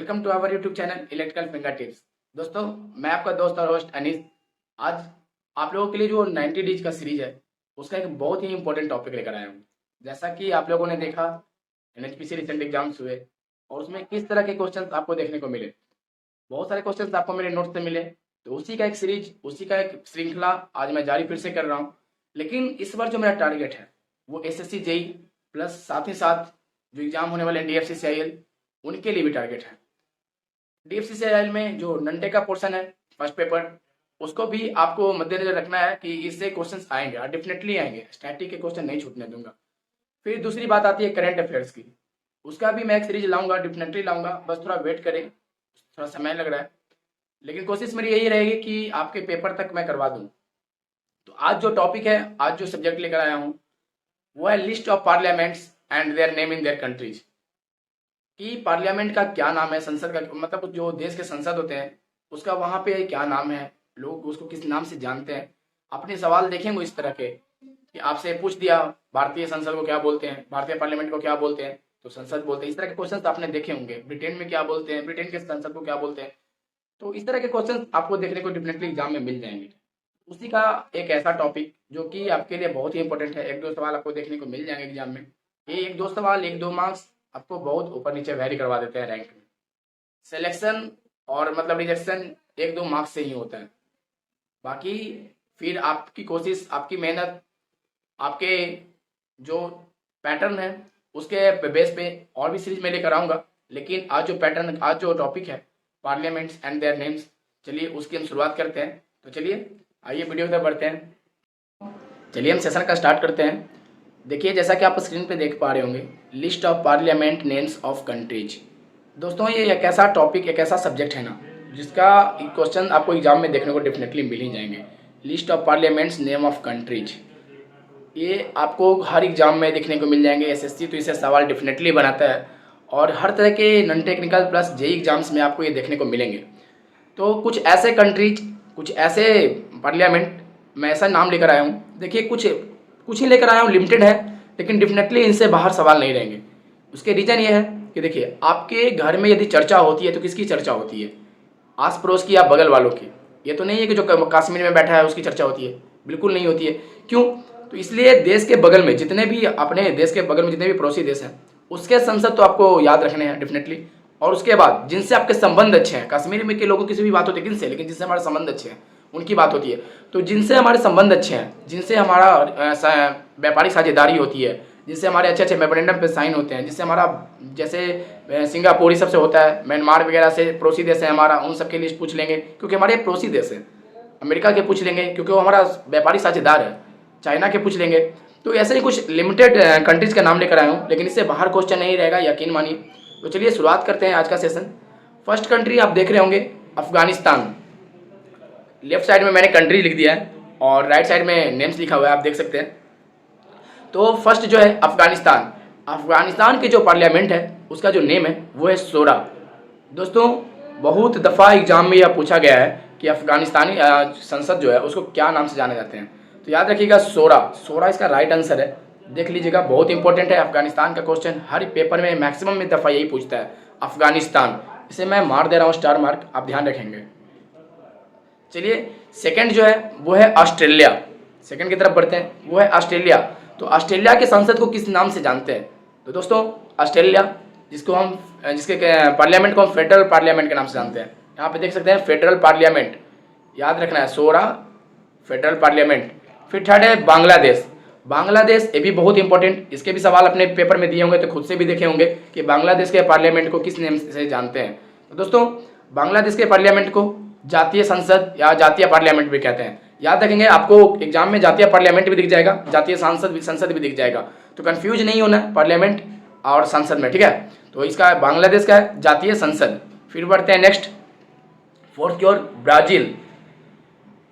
Welcome to our YouTube channel electrical finger tips. दोस्तों, मैं आपका दोस्त और होस्ट अनीस। आज आप लोगों के लिए जो 90 डेज का सीरीज है उसका एक बहुत ही इंपॉर्टेंट टॉपिक लेकर आया हूँ। जैसा कि आप लोगों ने देखा, एनएचपीसी रिसेंट एग्जाम्स हुए और उसमें किस तरह के क्वेश्चंस आपको देखने को मिले। बहुत सारे क्वेश्चंस आपको मेरे नोट से मिले, तो उसी का एक सीरीज, उसी का एक श्रृंखला आज मैं जारी फिर से कर रहा हूँ। लेकिन इस बार जो मेरा टारगेट है वो एसएससी जेई प्लस साथ ही साथ जो एग्जाम होने वाले डीएफसीसीआईएल उनके लिए भी टारगेट है। डीएफसीसीआईएल में जो नंटे का पोर्शन है फर्स्ट पेपर, उसको भी आपको मद्देनजर रखना है कि इससे क्वेश्चंस आएंगे और डेफिनेटली आएंगे। स्टैटिक के क्वेश्चन नहीं छूटने दूंगा। फिर दूसरी बात आती है करंट अफेयर्स की, उसका भी मैं एक सीरीज लाऊंगा, डेफिनेटली लाऊंगा। बस थोड़ा वेट करें, थोड़ा समय लग रहा है, लेकिन कोशिश मेरी यही रहेगी कि आपके पेपर तक मैं करवा दूं। तो आज जो टॉपिक है, आज जो सब्जेक्ट लेकर आया हूं वो है list of parliaments and their name in their countries. कि पार्लियामेंट का क्या नाम है, संसद का मतलब जो देश के संसद होते हैं उसका वहां पे क्या नाम है, लोग उसको किस नाम से जानते हैं। अपने सवाल देखेंगे इस तरह के कि आपसे पूछ दिया भारतीय संसद को क्या बोलते हैं, भारतीय पार्लियामेंट को क्या बोलते हैं, तो संसद बोलते हैं। इस तरह के क्वेश्चन आपने देखे होंगे। ब्रिटेन में क्या बोलते हैं, ब्रिटेन के संसद को क्या बोलते हैं। तो इस तरह के क्वेश्चन आपको देखने को डेफिनेटली एग्जाम में मिल जाएंगे। उसी का एक ऐसा टॉपिक जो कि आपके लिए बहुत ही इंपॉर्टेंट है, एक दो सवाल आपको देखने को मिल जाएंगे एग्जाम में। ये एक दो सवाल, एक दो मार्क्स आपको बहुत ऊपर नीचे वेरी करवा देते हैं रैंक में। सिलेक्शन और मतलब रिजेक्शन एक दो मार्क्स से ही होता है। बाकी फिर आपकी कोशिश, आपकी मेहनत, आपके जो पैटर्न है उसके बेस पे और भी सीरीज में लेकर आऊँगा। लेकिन आज जो पैटर्न, आज जो टॉपिक है पार्लियामेंट्स एंड देयर नेम्स, चलिए उसकी हम शुरुआत करते हैं। तो चलिए आइए वीडियो की तरफ बढ़ते हैं। चलिए हम सेशन का स्टार्ट करते हैं। देखिए, जैसा कि आप स्क्रीन पे देख पा रहे होंगे, list of parliament names of countries. दोस्तों, ये एक ऐसा टॉपिक, एक ऐसा सब्जेक्ट है ना जिसका क्वेश्चन आपको एग्जाम में देखने को डेफिनेटली मिल ही जाएंगे। List of parliaments name of countries, ये आपको हर एग्जाम में देखने को मिल जाएंगे। एसएससी तो इसे सवाल डेफिनेटली बनाता है और हर तरह के non technical plus JE exams में आपको ये देखने को मिलेंगे। तो कुछ ऐसे कंट्रीज, कुछ ऐसे पार्लियामेंट मैं ऐसा नाम लेकर आया हूँ। देखिए, कुछ ही लेकर आया हूँ, लिमिटेड है, लेकिन डेफिनेटली इनसे बाहर सवाल नहीं रहेंगे। उसके रीज़न ये है कि देखिए, आपके घर में यदि चर्चा होती है तो किसकी चर्चा होती है? आस पड़ोस की या बगल वालों की। ये तो नहीं है कि जो कश्मीर में बैठा है उसकी चर्चा होती है, बिल्कुल नहीं होती है। क्यों? तो इसलिए देश के बगल में जितने भी, अपने देश के बगल में जितने भी पड़ोसी देश हैं उसके संसद तो आपको याद रखने हैं डेफिनेटली। और उसके बाद जिनसे आपके संबंध अच्छे हैं, कश्मीर में के लोगों की भी बात होती है किनसे, लेकिन जिनसे हमारे संबंध अच्छे हैं उनकी बात होती है। तो जिनसे हमारे संबंध अच्छे हैं, जिनसे हमारा व्यापारिक साझेदारी होती है, जिससे हमारे अच्छे अच्छे मेमोरेंडम पे साइन होते हैं, जिससे हमारा जैसे सिंगापुर ही सबसे होता है, म्यांमार वगैरह से पड़ोसी देश है हमारा, उन सब के लिस्ट पूछ लेंगे क्योंकि हमारे पड़ोसी देश है। अमेरिका के पूछ लेंगे क्योंकि वो हमारा व्यापारिक साझेदार है। चाइना के पूछ लेंगे। तो ऐसे ही कुछ लिमिटेड कंट्रीज का नाम लेकर आया हूँ, लेकिन इससे बाहर क्वेश्चन नहीं रहेगा, यकीन मानिए। तो चलिए शुरुआत करते हैं आज का सेशन। फर्स्ट कंट्री आप देख रहे होंगे अफगानिस्तान। लेफ्ट साइड में मैंने कंट्री लिख दिया है और राइट साइड में नेम्स लिखा हुआ है, आप देख सकते हैं। तो फर्स्ट जो है अफगानिस्तान। अफगानिस्तान के जो पार्लियामेंट है उसका जो नेम है वो है शोरा। दोस्तों, बहुत दफ़ा एग्जाम में यह पूछा गया है कि अफगानिस्तानी संसद जो है उसको क्या नाम से जाने जाते हैं। तो याद रखिएगा शोरा। शोरा इसका राइट आंसर है, देख लीजिएगा, बहुत इंपॉर्टेंट है। अफगानिस्तान का क्वेश्चन हर पेपर में मैक्सिमम में दफ़ा यही पूछता है, अफगानिस्तान। इसे मैं मार दे रहा हूँ स्टार मार्क, आप ध्यान रखेंगे। चलिए सेकंड जो है वो है ऑस्ट्रेलिया। सेकंड की तरफ बढ़ते हैं, वो है ऑस्ट्रेलिया। तो ऑस्ट्रेलिया के संसद को किस नाम से जानते हैं? तो दोस्तों, ऑस्ट्रेलिया जिसके पार्लियामेंट को हम फेडरल पार्लियामेंट के नाम से जानते हैं। यहाँ पे देख सकते हैं फेडरल पार्लियामेंट, याद रखना है, शोरा फेडरल पार्लियामेंट। फिर थर्ड है बांग्लादेश। बांग्लादेश, ये भी बहुत इंपॉर्टेंट, इसके भी सवाल अपने पेपर में दिए होंगे तो खुद से भी देखे होंगे कि बांग्लादेश के पार्लियामेंट को किस नाम से जानते हैं। तो दोस्तों, बांग्लादेश के पार्लियामेंट को जातीय संसद या जातीय पार्लियामेंट भी कहते हैं। याद रखेंगे, आपको एग्जाम में जातीय पार्लियामेंट भी दिख जाएगा, जातीय संसद भी दिख जाएगा, तो कंफ्यूज नहीं होना पार्लियामेंट और संसद में, ठीक है। तो इसका बांग्लादेश का है जातीय संसद। फिर बढ़ते हैं नेक्स्ट, फोर्थ की ओर, ब्राज़ील।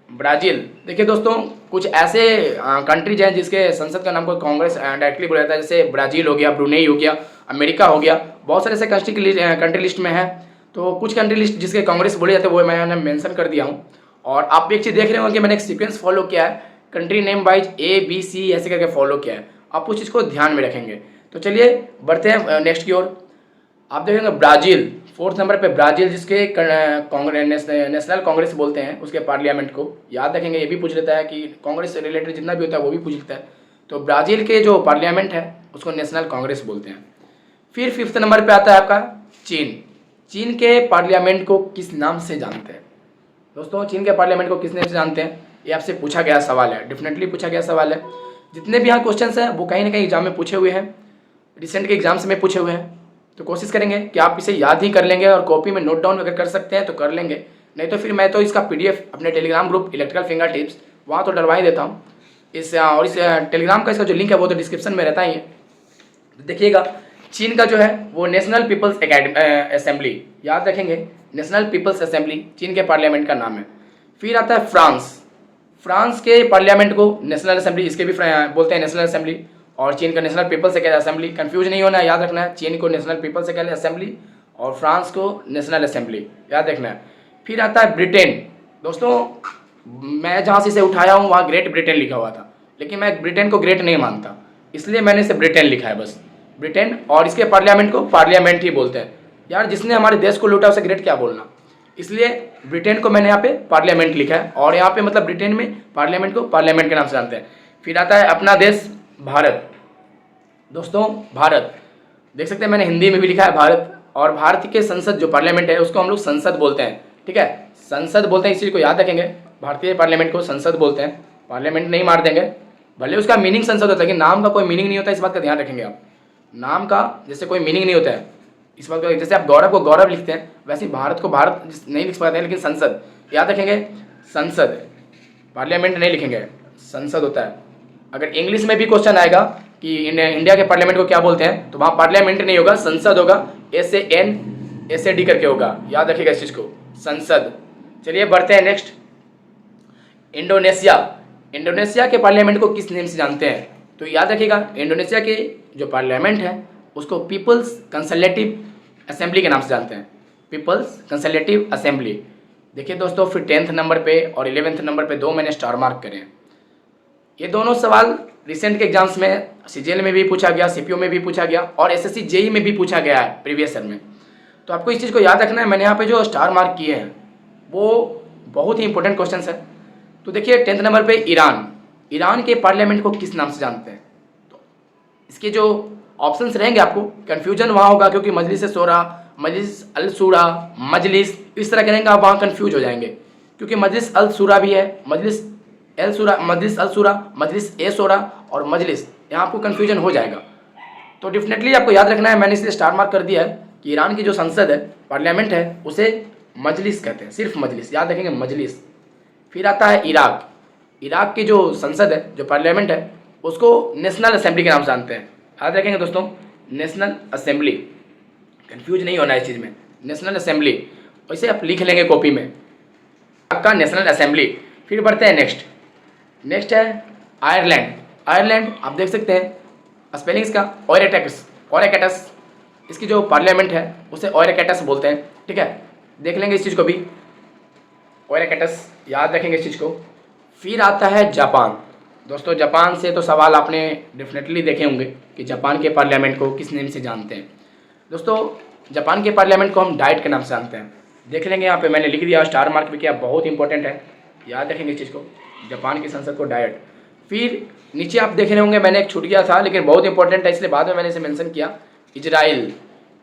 ब्राज़ील, देखिए दोस्तों, कुछ ऐसे कंट्रीज हैं जिसके संसद का नाम को कांग्रेस डायरेक्टली बोला जाता है, जैसे ब्राज़ील हो गया, ब्रुनेई हो गया, अमेरिका हो गया, बहुत सारे ऐसे कंट्री लिस्ट में है। तो कुछ कंट्री लिस्ट जिसके कांग्रेस बोले जाते हैं वो मैंने मेंशन कर दिया हूँ। और आप एक चीज़ देख रहे होंगे कि मैंने एक सीक्वेंस फॉलो किया है, कंट्री नेम वाइज ABC ऐसे करके फॉलो किया है। आप उस चीज़ को ध्यान में रखेंगे। तो चलिए बढ़ते हैं नेक्स्ट की ओर। आप देखेंगे ब्राज़ील 4th नंबर पे ब्राज़ील, जिसके कांग्रेस नेशनल कांग्रेस बोलते हैं, उसके पार्लियामेंट को याद रखेंगे। ये भी पूछ लेता है कि कांग्रेस से रिलेटेड जितना भी होता है वो भी पूछ लेता है। तो ब्राज़ील के जो पार्लियामेंट है उसको नेशनल कांग्रेस बोलते हैं। फिर 5th नंबर पे आता है आपका चीन। चीन के पार्लियामेंट को किस नाम से जानते हैं दोस्तों? चीन के पार्लियामेंट को किस नाम से जानते हैं, ये आपसे पूछा गया सवाल है, डेफिनेटली पूछा गया सवाल है। जितने भी यहाँ क्वेश्चंस हैं वो कहीं ना कहीं एग्जाम में पूछे हुए हैं, रिसेंट के एग्जाम्स में पूछे हुए हैं। तो कोशिश करेंगे कि आप इसे याद ही कर लेंगे और कॉपी में नोट डाउन अगर कर सकते हैं तो कर लेंगे, नहीं तो फिर मैं तो इसका पीडीएफ अपने Telegram group electrical finger tips वहाँ तो डलवा ही देता हूँ। इस टेलीग्राम का इसका जो लिंक है वो तो डिस्क्रिप्शन में रहता ही है। तो देखिएगा, चीन का जो है वो नेशनल पीपल्स असेंबली, याद रखेंगे, नेशनल पीपल्स असेंबली चीन के पार्लियामेंट का नाम है। फिर आता है फ्रांस। फ्रांस के पार्लियामेंट को नेशनल असेंबली, इसके भी बोलते हैं नेशनल असेंबली, और चीन का नेशनल पीपल्स असेंबली। कंफ्यूज नहीं होना है, याद रखना है, चीन को नेशनल पीपल्स असेंबली और फ्रांस को नेशनल असेंबली, याद रखना है। फिर आता है ब्रिटेन। दोस्तों मैं जहाँ से इसे उठाया हूँ वहाँ ग्रेट ब्रिटेन लिखा हुआ था, लेकिन मैं ब्रिटेन को ग्रेट नहीं मानता, इसलिए मैंने इसे ब्रिटेन लिखा है बस, ब्रिटेन। और इसके पार्लियामेंट को पार्लियामेंट ही बोलते हैं। यार जिसने हमारे देश को लूटा उसे ग्रेट क्या बोलना, इसलिए ब्रिटेन को मैंने यहाँ पे पार्लियामेंट लिखा है, और यहाँ पे मतलब ब्रिटेन में पार्लियामेंट को पार्लियामेंट के नाम से जानते हैं। फिर आता है अपना देश भारत। दोस्तों भारत देख सकते हैं मैंने हिंदी में भी लिखा है भारत, और भारत के संसद जो पार्लियामेंट है उसको हम लोग संसद बोलते हैं, ठीक है, संसद बोलते हैं, इस चीज़ को याद रखेंगे। भारतीय पार्लियामेंट को संसद बोलते हैं, पार्लियामेंट नहीं मार देंगे, भले उसका मीनिंग संसद होता है लेकिन नाम का कोई मीनिंग नहीं होता, इस बात का ध्यान रखेंगे आप। नाम का जैसे कोई मीनिंग नहीं होता है, इस बात का, जैसे आप गौरव को गौरव लिखते हैं वैसे ही भारत को भारत नहीं लिख पाते हैं, लेकिन संसद याद रखेंगे, संसद, पार्लियामेंट नहीं लिखेंगे, संसद होता है। अगर इंग्लिश में भी क्वेश्चन आएगा कि इंडिया के पार्लियामेंट को क्या बोलते हैं, तो वहाँ पार्लियामेंट नहीं होगा, संसद होगा, SAN SAD करके होगा, याद रखिएगा इस चीज़ को, संसद। चलिए बढ़ते हैं नेक्स्ट, इंडोनेशिया। इंडोनेशिया के पार्लियामेंट को किस नेम से जानते हैं, तो याद रखिएगा, इंडोनेशिया के जो पार्लियामेंट है उसको पीपल्स कंसल्टेटिव असेंबली के नाम से जानते हैं, पीपल्स कंसल्टेटिव असेंबली। देखिए दोस्तों, फिर 10th नंबर पे और 11th नंबर पे 2 मैंने स्टार मार्क करे हैं। ये दोनों सवाल रिसेंट के एग्जाम्स में CGL में भी पूछा गया, CPO में भी पूछा गया, और SSC JEE में भी पूछा गया है प्रीवियस ईयर में। तो आपको इस चीज़ को याद रखना है, मैंने यहाँ पे जो स्टार मार्क किए हैं वो बहुत ही इंपॉर्टेंट क्वेश्चन है। तो देखिए 10th नंबर पे ईरान। ईरान के पार्लियामेंट को किस नाम से जानते हैं, तो इसके जो ऑप्शंस रहेंगे आपको कन्फ्यूजन वहाँ होगा, क्योंकि मजलिस शूरा, मजलिस अल शूरा, मजलिस, इस तरह करेंगे आप वहाँ कन्फ्यूज हो जाएंगे, क्योंकि मजलिस अल शूरा भी है, मजलिस अल शूरा, मजलिस ए शूरा और मजलिस, यहाँ आपको कन्फ्यूजन हो जाएगा। तो डेफिनेटली आपको याद रखना है, मैंने इसलिए स्टार मार्क कर दिया है कि ईरान की जो संसद है, पार्लियामेंट है, उसे मजलिस कहते हैं, सिर्फ मजलिस, याद रखेंगे मजलिस। फिर आता है इराक। इराक की जो संसद है, जो पार्लियामेंट है, उसको नेशनल असेंबली के नाम से जानते हैं, याद रखेंगे दोस्तों, नेशनल असेंबली, कंफ्यूज नहीं होना है इस चीज़ में, नेशनल असेंबली, वैसे आप लिख लेंगे कॉपी में आपका नेशनल असेंबली। फिर बढ़ते हैं नेक्स्ट है आयरलैंड। आयरलैंड आप देख सकते हैं स्पेलिंग्स का, ओरेकटस, इसकी जो पार्लियामेंट है उसे ओरेकटस बोलते हैं, ठीक है, देख लेंगे इस चीज़ को भी, ओरेकटस, याद रखेंगे इस चीज़ को। फिर आता है जापान। दोस्तों जापान से तो सवाल आपने डेफिनेटली देखे होंगे कि जापान के पार्लियामेंट को किस नेम से जानते हैं। दोस्तों जापान के पार्लियामेंट को हम डाइट के नाम से जानते हैं, देख लेंगे यहाँ पे मैंने लिख दिया, स्टार मार्क भी किया, बहुत इंपॉर्टेंट है, याद रखेंगे इस चीज़ को, जापान की संसद को डाइट। फिर नीचे आप देख रहे होंगे मैंने एक छूट गया था लेकिन बहुत इंपॉर्टेंट है, इसलिए बाद में मैंने इसे मेंशन किया, इजराइल।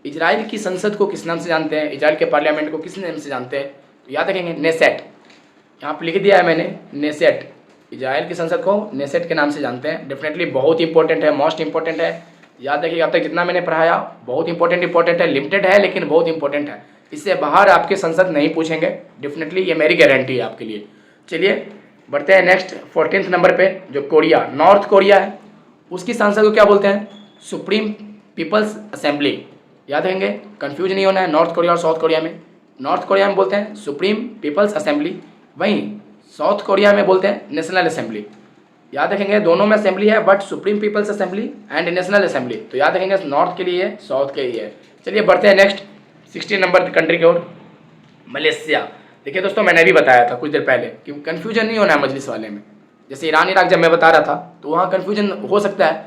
इजराइल की संसद को किस नाम से जानते हैं, इजराइल के पार्लियामेंट को किस नाम से जानते हैं, तो याद रखेंगे नेसेट, यहाँ पर लिख दिया है मैंने नेसेट, इजराइल की संसद को नेसेट के नाम से जानते हैं। डेफिनेटली बहुत इंपॉर्टेंट है, मोस्ट इंपॉर्टेंट है, याद रखिएगा, अब तक जितना मैंने पढ़ाया बहुत इंपॉर्टेंट है, लिमिटेड है लेकिन बहुत इंपॉर्टेंट है, इससे बाहर आपके संसद नहीं पूछेंगे, डेफिनेटली ये मेरी गारंटी है आपके लिए। चलिए बढ़ते हैं नेक्स्ट 14th नंबर पे, जो कोरिया, नॉर्थ कोरिया है, उसकी संसद को क्या बोलते हैं, सुप्रीम पीपल्स असेंबली, याद रखेंगे, कंफ्यूज नहीं होना है, नॉर्थ कोरिया और साउथ कोरिया में। नॉर्थ कोरिया में बोलते हैं सुप्रीम पीपल्स असेंबली, वहीं साउथ कोरिया में बोलते हैं नेशनल असेंबली, याद रखेंगे, दोनों में असेंबली है but supreme people's assembly and national assembly, तो याद रखेंगे नॉर्थ के लिए है, साउथ के लिए है। चलिए बढ़ते हैं नेक्स्ट 16 नंबर कंट्री की ओर, मलेशिया। देखिए दोस्तों मैंने भी बताया था कुछ देर पहले कि कन्फ्यूजन नहीं होना है मजलिस वाले में, जैसे ईरान इराक जब मैं बता रहा था तो वहाँ कन्फ्यूजन हो सकता है,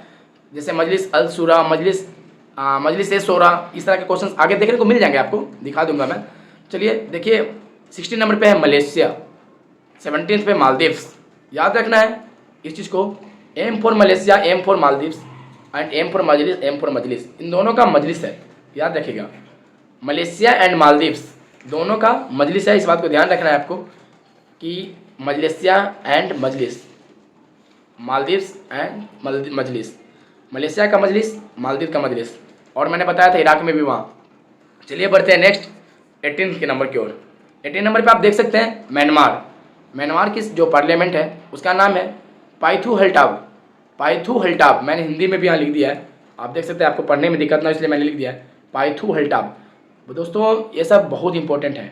जैसे मजलिस अल शूरा, मजलिस मजलिस ए शोरा, इस तरह के क्वेश्चन आगे देखने को मिल जाएंगे, आपको दिखा दूंगा मैं। चलिए देखिए 16 नंबर पे है मलेशिया, 17 पे मालदीव्स। याद रखना है इस चीज़ को, M for Malaysia, M for Maldives and M for Majlis, M for Majlis, इन दोनों का मजलिस है, याद रखिएगा। मलेशिया एंड मालदीव्स दोनों का मजलिस है, इस बात को ध्यान रखना है आपको कि Malaysia and Majlis, Maldives and Majlis, Malaysia का मजलिस, मालदीव का मजलिस, और मैंने बताया था इराक में भी वहाँ। चलिए बढ़ते हैं नेक्स्ट 18 के नंबर की ओर। 18 नंबर पे आप देख सकते हैं म्यांमार। म्यांमार की जो पार्लियामेंट है उसका नाम है पाइथू हल्टाब, पाइथू हल्टाब, मैंने हिंदी में भी यहाँ लिख दिया है, आप देख सकते हैं, आपको पढ़ने में दिक्कत ना इसलिए मैंने लिख दिया है पाइथू हल्टाब। दोस्तों ये सब बहुत इंपॉर्टेंट है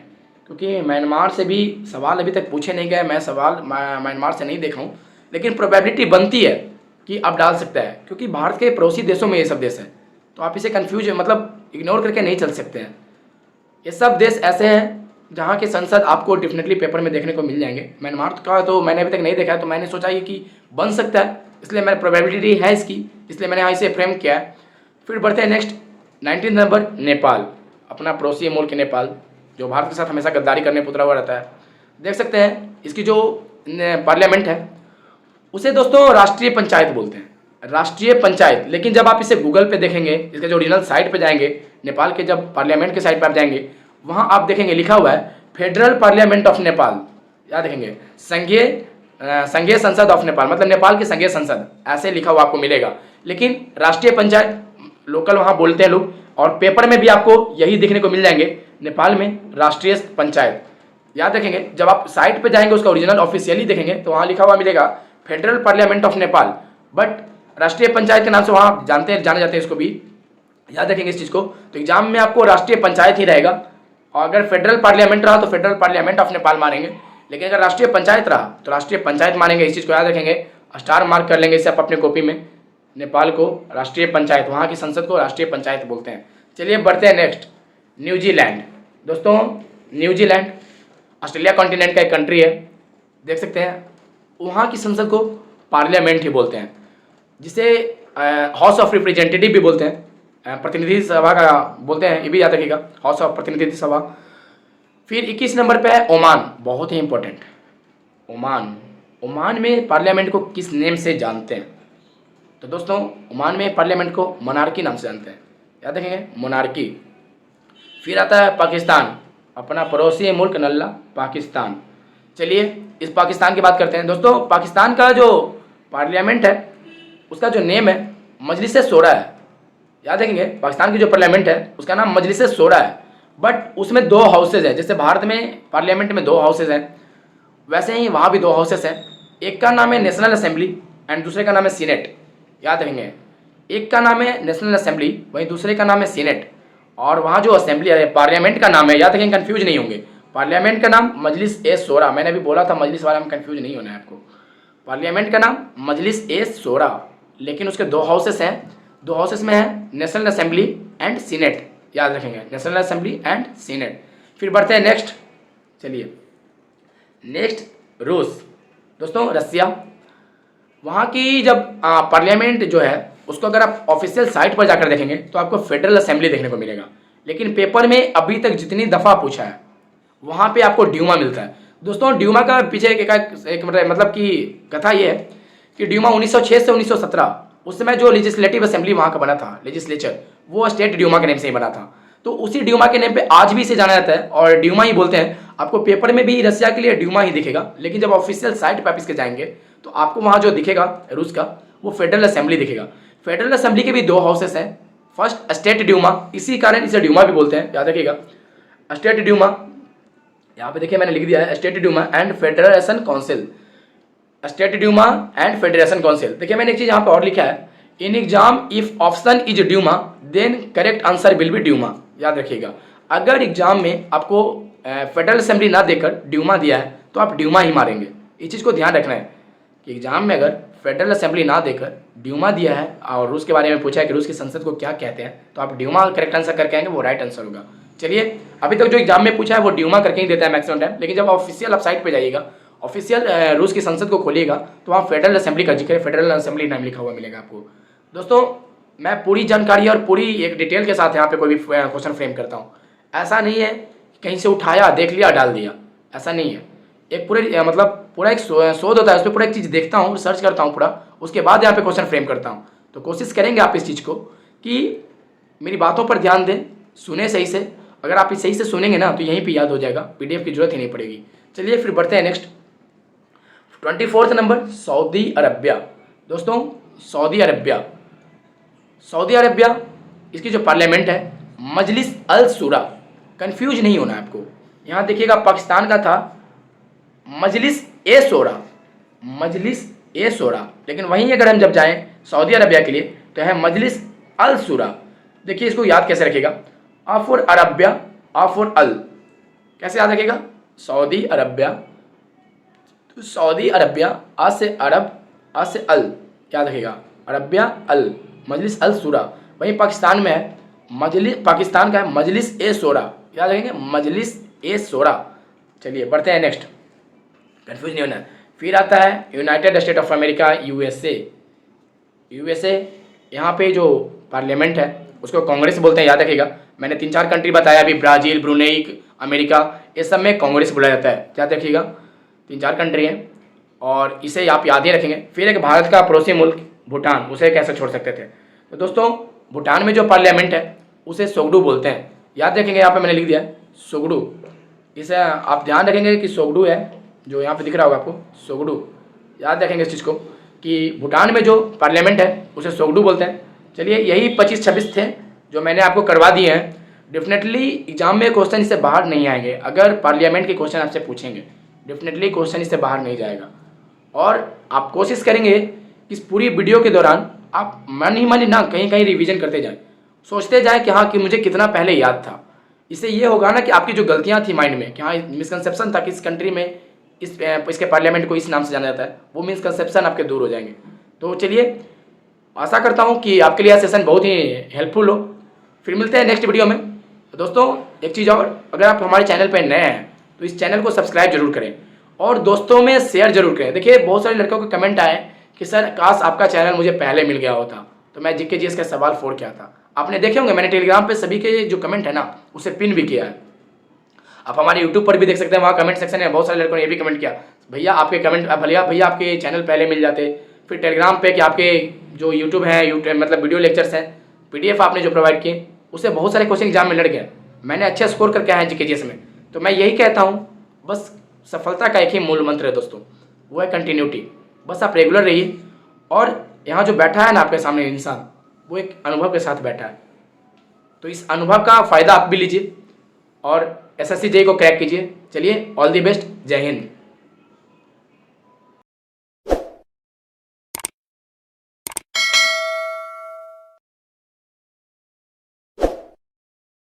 क्योंकि म्यांमार से भी सवाल अभी तक पूछे नहीं गए, मैं सवाल म्यांमार से नहीं देखा हूँ, लेकिन प्रोबेबिलिटी बनती है कि आप डाल सकता है क्योंकि भारत के पड़ोसी देशों में ये सब देश है, तो आप इसे कंफ्यूज मतलब इग्नोर करके नहीं चल सकते हैं। ये सब देश ऐसे हैं जहाँ के संसद आपको डेफिनेटली पेपर में देखने को मिल जाएंगे। म्यांमार का तो मैंने अभी तक नहीं देखा है, तो मैंने सोचा ये कि बन सकता है, इसलिए मेरा प्रोबेबिलिटी है इसकी, इसलिए मैंने यहाँ इसे फ्रेम किया है। फिर बढ़ते हैं नेक्स्ट 19 नंबर नेपाल, अपना पड़ोसी मुल्क नेपाल जो भारत के साथ हमेशा गद्दारी करने पर उतरा हुआ रहता है। देख सकते हैं इसकी जो पार्लियामेंट है उसे दोस्तों राष्ट्रीय पंचायत बोलते हैं, राष्ट्रीय पंचायत। लेकिन जब आप इसे गूगल पे देखेंगे, इसके जो ओरिजिनल साइट पे जाएंगे, नेपाल के जब पार्लियामेंट के साइट पर आप जाएंगे, वहाँ आप देखेंगे लिखा हुआ है फेडरल पार्लियामेंट ऑफ नेपाल, याद देखेंगे संघीय संसद ऑफ नेपाल, मतलब नेपाल की संघीय संसद, ऐसे लिखा हुआ आपको मिलेगा। लेकिन राष्ट्रीय पंचायत लोकल वहाँ बोलते हैं लोग, और पेपर में भी आपको यही देखने को मिल जाएंगे, नेपाल में राष्ट्रीय पंचायत। याद रखेंगे जब आप साइट पे जाएंगे उसका ओरिजिनल ऑफिशियली देखेंगे तो वहाँ लिखा हुआ मिलेगा federal parliament of Nepal, but राष्ट्रीय पंचायत के नाम से वहाँ जाने जाते हैं इसको भी, याद रखेंगे इस चीज़ को। तो एग्जाम में आपको राष्ट्रीय पंचायत ही रहेगा, और अगर फेडरल पार्लियामेंट रहा तो फेडरल पार्लियामेंट ऑफ नेपाल मानेंगे, लेकिन अगर राष्ट्रीय पंचायत रहा तो राष्ट्रीय पंचायत मानेंगे। इस चीज़ को याद रखेंगे, स्टार मार्क कर लेंगे इसे आप अपने कॉपी में। नेपाल को राष्ट्रीय पंचायत, वहाँ की संसद को राष्ट्रीय पंचायत बोलते हैं। चलिए बढ़ते हैं नेक्स्ट न्यूजीलैंड। दोस्तों न्यूजीलैंड ऑस्ट्रेलिया कॉन्टिनेंट का एक कंट्री है, देख सकते हैं, वहाँ की संसद को पार्लियामेंट ही बोलते हैं, जिसे हाउस ऑफ रिप्रेजेंटेटिव भी बोलते हैं, प्रतिनिधि सभा का बोलते हैं, ये भी याद रखिएगा, हाउस ऑफ प्रतिनिधि सभा। फिर 21 नंबर पे है ओमान, बहुत ही इंपॉर्टेंट, ओमान। ओमान में पार्लियामेंट को किस नेम से जानते हैं? तो दोस्तों ओमान में पार्लियामेंट को मोनार्की नाम से जानते हैं, याद रखेंगे मोनार्की। फिर आता है पाकिस्तान, अपना पड़ोसी मुल्क नल्ला पाकिस्तान। चलिए इस पाकिस्तान की बात करते हैं। दोस्तों पाकिस्तान का जो पार्लियामेंट है उसका जो नेम है मजलिस शोरा है, याद रखेंगे। पाकिस्तान की जो पार्लियामेंट है उसका नाम मजलिस शोरा है, बट उसमें 2 हाउसेज हैं। जैसे भारत में पार्लियामेंट में 2 हाउसेज हैं, वैसे ही वहाँ भी 2 हाउसेज हैं। एक का नाम है नेशनल असेंबली एंड दूसरे का नाम है सीनेट, याद रखेंगे। एक का नाम है नेशनल असेंबली, वहीं दूसरे का नाम है सीनेट। और वहाँ जो असेंबली है, पार्लियामेंट का नाम है, याद रखेंगे, कंफ्यूज नहीं होंगे। पार्लियामेंट का नाम मजलिस ए शोरा, मैंने अभी बोला था मजलिस वाला में कंफ्यूज नहीं होना है आपको। पार्लियामेंट का नाम मजलिस ए शोरा, लेकिन उसके 2 हाउसेस हैं। 2 हाउसेस में है नेशनल असेंबली एंड सीनेट, याद रखेंगे, नेशनल असेंबली एंड सीनेट। फिर बढ़ते हैं नेक्स्ट, चलिए नेक्स्ट रूस। दोस्तों रसिया, वहाँ की जब पार्लियामेंट जो है उसको अगर आप ऑफिशियल साइट पर जाकर देखेंगे तो आपको फेडरल असेंबली देखने को मिलेगा, लेकिन पेपर में अभी तक जितनी दफ़ा पूछा है वहाँ पे आपको ड्यूमा मिलता है। दोस्तों ड्यूमा का पीछे एक मतलब कि कथा ये है कि ड्यूमा 1906 से 1917 उस समय जो लेजिस्लेटिव असेंबली वहाँ का बना था, लेजिस्लेचर, वो स्टेट ड्यूमा के नेम से ही बना था। तो उसी ड्यूमा के नेम पे आज भी इसे जाना जाता है और ड्यूमा ही बोलते हैं। आपको पेपर में भी रसिया के लिए ड्यूमा ही दिखेगा, लेकिन जब ऑफिशियल साइट पर आप इसके जाएंगे तो आपको वहाँ जो दिखेगा रूस का, वो फेडरल असेंबली दिखेगा। फेडरल असेंबली के भी 2 हाउसेस हैं। फर्स्ट स्टेट ड्यूमा, इसी कारण इसे ड्यूमा भी बोलते हैं, याद रखिएगा। स्टेट ड्यूमा, यहाँ पे देखिए मैंने लिख दिया है state Duma and federation council, state Duma and federation council. देखिए मैंने एक चीज़ यहाँ पे और लिखा है, in exam if option is Duma then correct answer will be Duma, याद रखिएगा। अगर एग्जाम में आपको फेडरल असेंबली ना देकर ड्यूमा दिया है तो आप ड्यूमा ही मारेंगे। इस चीज़ को ध्यान रखना है कि एग्जाम में अगर फेडरल असेंबली ना देकर ड्यूमा दिया है और रूस के बारे में पूछा है कि रूस की संसद को क्या कहते हैं, तो आप ड्यूमा करेक्ट आंसर करके आएंगे, वो राइट आंसर होगा। चलिए अभी तक जो एग्जाम में पूछा है वो ड्यूमा करके ही देता है मैक्सिमम टाइम, लेकिन जब ऑफिशियल आप साइट पे जाइएगा, ऑफिशियल रूस की संसद को खोलिएगा तो वहाँ फेडरल असेंबली का जिक्र, फेडरल असेंबली नाम लिखा हुआ मिलेगा आपको। दोस्तों मैं पूरी जानकारी और पूरी एक डिटेल के साथ यहाँ पे कोई भी क्वेश्चन फ्रेम करता हूँ। ऐसा नहीं है कहीं से उठाया, देख लिया, डाल दिया, ऐसा नहीं है। एक पूरे मतलब पूरा एक शोध होता है, उस पर पूरा एक चीज़ देखता हूँ, सर्च करता हूँ पूरा, उसके बाद यहाँ पे क्वेश्चन फ्रेम करता हूँ। तो कोशिश करेंगे आप इस चीज़ को कि मेरी बातों पर ध्यान दें, सुने सही से। अगर आप सही से सुनेंगे ना तो यहीं पे याद हो जाएगा, पीडीएफ की जरूरत ही नहीं पड़ेगी। चलिए फिर बढ़ते हैं नेक्स्ट। 24 number, Saudi Arabia. दोस्तों सऊदी अरबिया इसकी जो पार्लियामेंट है मजलिस अल शूरा। कंफ्यूज नहीं होना है आपको। यहाँ देखिएगा पाकिस्तान का था मजलिस ए शूरा, लेकिन वहीं अगर हम जब जाएं सऊदी अरबिया के लिए तो है मजलिस अल शूरा। देखिए इसको याद कैसे रखेगा, A for Arabia, A for अल, कैसे याद रखेगा? सऊदी अरबिया, तो सऊदी अरबिया, आ से अरब, आ से अल, याद रखेगा, अरबिया अल, मजलिस अल शूरा। वहीं पाकिस्तान में है पाकिस्तान का है मजलिस ए शूरा, याद रखेंगे, मजलिस ए शूरा। चलिए बढ़ते हैं नेक्स्ट, कंफ्यूज नहीं होना। फिर आता है United state of America, USA. यहाँ पे जो पार्लियामेंट है उसको कांग्रेस बोलते हैं, याद रखिएगा। मैंने 3-4 कंट्री बताया अभी, ब्राज़ील, ब्रुनेई, अमेरिका, इस सब में कांग्रेस बुलाया जाता है, याद रखिएगा। 3-4 कंट्री हैं और इसे आप याद ही रखेंगे। फिर एक भारत का पड़ोसी मुल्क भूटान, उसे कैसे छोड़ सकते थे। तो दोस्तों भूटान में जो पार्लियामेंट है उसे सोगडू बोलते हैं, याद रखेंगे। यहाँ पे मैंने लिख दिया है सोगडू, इसे आप ध्यान रखेंगे कि सोगडू है, जो यहाँ पे दिख रहा होगा आपको, सोगडू, याद रखेंगे इस चीज़ को कि भूटान में जो पार्लियामेंट है उसे सोगडू बोलते हैं। चलिए यही 25-26 थे जो मैंने आपको करवा दिए हैं। डेफिनेटली एग्जाम में क्वेश्चन इससे बाहर नहीं आएंगे। अगर पार्लियामेंट के क्वेश्चन आपसे पूछेंगे डेफिनेटली क्वेश्चन इससे बाहर नहीं जाएगा। और आप कोशिश करेंगे कि इस पूरी वीडियो के दौरान आप मन ही मन ना कहीं कहीं रिवीजन करते जाएं, सोचते जाएं कि हाँ कि मुझे कितना पहले याद था। इससे ये होगा ना कि आपकी जो गलतियाँ थी माइंड में कि हाँ मिसकंसेप्शन था कि इस कंट्री में इसके पार्लियामेंट को इस नाम से जाना जाता है, वो मिसकंसेप्शन आपके दूर हो जाएंगे। तो चलिए आशा करता हूँ कि आपके लिए यह सेशन बहुत ही हेल्पफुल हो। फिर मिलते हैं नेक्स्ट वीडियो में। तो दोस्तों एक चीज़ और, अगर आप हमारे चैनल पर नए हैं तो इस चैनल को सब्सक्राइब जरूर करें और दोस्तों में शेयर जरूर करें। देखिए बहुत सारे लड़कों के कमेंट आए कि सर काश आपका चैनल मुझे पहले मिल गया होता तो मैं जीके जीएस का सवाल फोड़ के आता। आपने देखे होंगे मैंने टेलीग्राम पे सभी के जो कमेंट है ना उसे पिन भी किया है। आप हमारे यूट्यूब पर भी देख सकते हैं, वहाँ कमेंट सेक्शन में बहुत सारे लड़कों ने ये भी कमेंट किया भैया आपके कमेंट भैया आपके चैनल पहले मिल जाते। फिर टेलीग्राम पे कि आपके जो यूट्यूब है मतलब वीडियो लेक्चर्स हैं, पीडीएफ आपने जो प्रोवाइड किए उससे बहुत सारे क्वेश्चन एग्जाम में लड़ गए। मैंने अच्छा स्कोर करके आया है जीके जीएस में। तो मैं यही कहता हूँ बस सफलता का एक ही मूल मंत्र है दोस्तों, वो है कंटिन्यूटी। बस आप रेगुलर रहिए और यहाँ जो बैठा है ना आपके सामने इंसान, वो एक अनुभव के साथ बैठा है। तो इस अनुभव का फ़ायदा आप भी लीजिए और एसएससी जेईई को क्रैक कीजिए। चलिए ऑल द बेस्ट, जय हिंद।